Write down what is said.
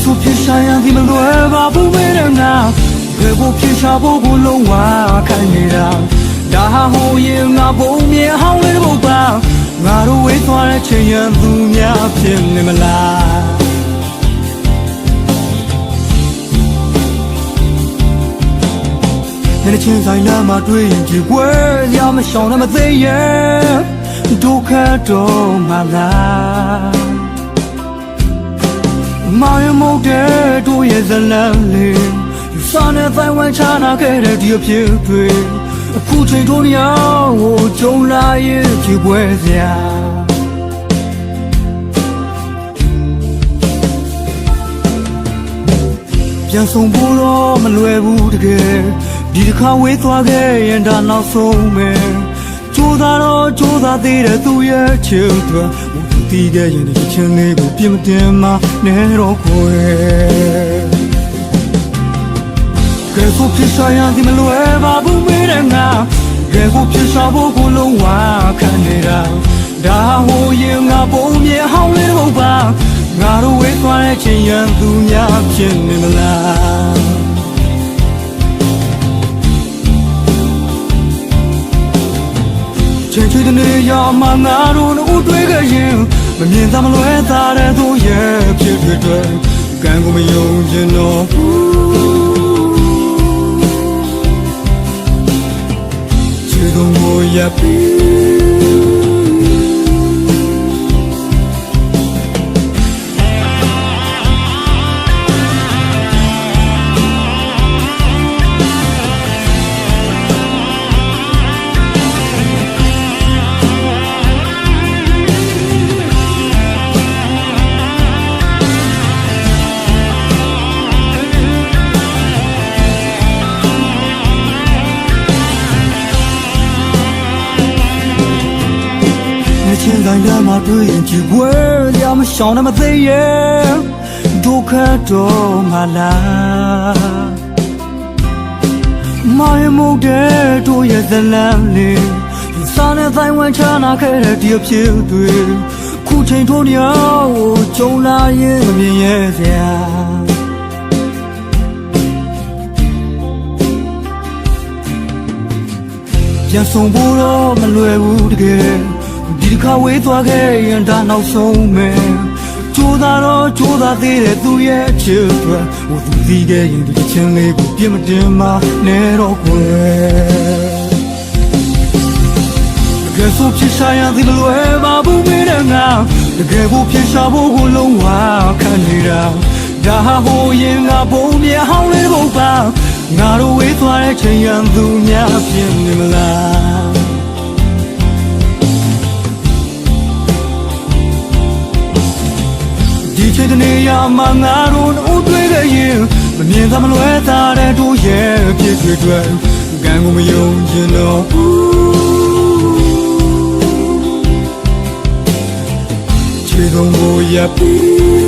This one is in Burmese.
ဆိုဖြစ်ဆိုင်ရသည်မလွယ်ပါဘူးမေရနာဘယ်ကိုဖြစ်ရှာဖို့ကိုလုံးဝခိုင်းနေတာဒါဟာဟိုရင်ငါပုံမြင်ဟောင်းလေးတစ်ပုဒ်ပါငါတို့ဝေးသွားတဲ့ချိန်ရန်သူများဖြစ်နေမလားในเชิงสายน้ำมาด้วยที่เว้ยยามไม่ชอบน้ำมาเสียดูแค่โดนมาลามายังมองเด็ดดูยังจะเล่นเล่นอยู่ซ่อนในใจวันชาหน้าแค่เดียวเพียงเพียงผู้ชายตัวนี้โอ้จงลายที่เว้ยเสียပြန်ဆုံးဖို့တော့မလွယ်ဘူးတကယ်ဒီတစ်ခါဝေးသွားခဲ့ရင်ဒါနောက်ဆုံးပဲကြိုးစားတော့ကြိုးစားသေးတယ်သူရဲ့ချစ်တော်သူတီးခဲ့ရင်ဒီချင်းလေးကိုပြင်းမတင်မနဲ့တော့ကိုယ်ကဲကိုဖြစ်ဆိုင်ရသည်မလွယ်ပါဘူးမေးတယ်ငါကဲကိုဖြစ်စားဖို့ကိုလုံးဝခံနေတာဒါဟိုရင်ငါပုံမြင်ဟောင်းလေးတော့ပါငါတို့ဝေးသွားတဲ့ချိန်ရန်သူများဖြစ်နေမလားချိန်ချွေတဲ့နေရာမှာငါတို့တို့တွေ့ခဲ့ရင်မမြင်သာမလွဲသာတဲ့သူရဲ့ဖြစ်တွေကံကိုမယုံချင်တော့ချေကုန်ကိုရပ်ပြီး现在的马对应机会，要么想那么醉耶，都看到马拉，马也没得多也在哪里，三年在晚上那开的地平对，苦撑多年我就那也没也下。ပြန်ဆုံးဖို့တော့မလွယ်ဘူးတကယ်ဒီတစ်ခါဝေးသွားခဲ့ရင်ဒါနောက်ဆုံးပဲကြိုးစားတော့ကြိုးစားသေးတယ်သူရဲ့ချစ်အတွက်ဟိုသူသိခဲ့ရင်ဒီချင်းလေးကိုပြင်းမတင်မနဲ့တော့ကိုယ်တကယ်ဆိုဖြစ်ဆိုင်ရသည်မလွယ်ပါဘူးမေးတယ်ငါတကယ်ကိုဖြစ်ရှာဖို့ကိုလုံးဝခံနေတာဒါဟာဟိုရင်ငါပုံမြင်ဟောင်းလေးတစ်ပုဒ်ပါငါတို့ဝေးသွားတဲ့ချိန်ရန်သူများဖြစ်နေမလားဒီချိန်တနေရာမှာငါတို့တို့တွေ့ခဲ့ရင်မမြင်သာမလွဲသာတဲ့တို့ရဲ့ဖြစ်တွေကံကိုမယုံချင်တော့ချေကုန်ကိုရပ်ပြီး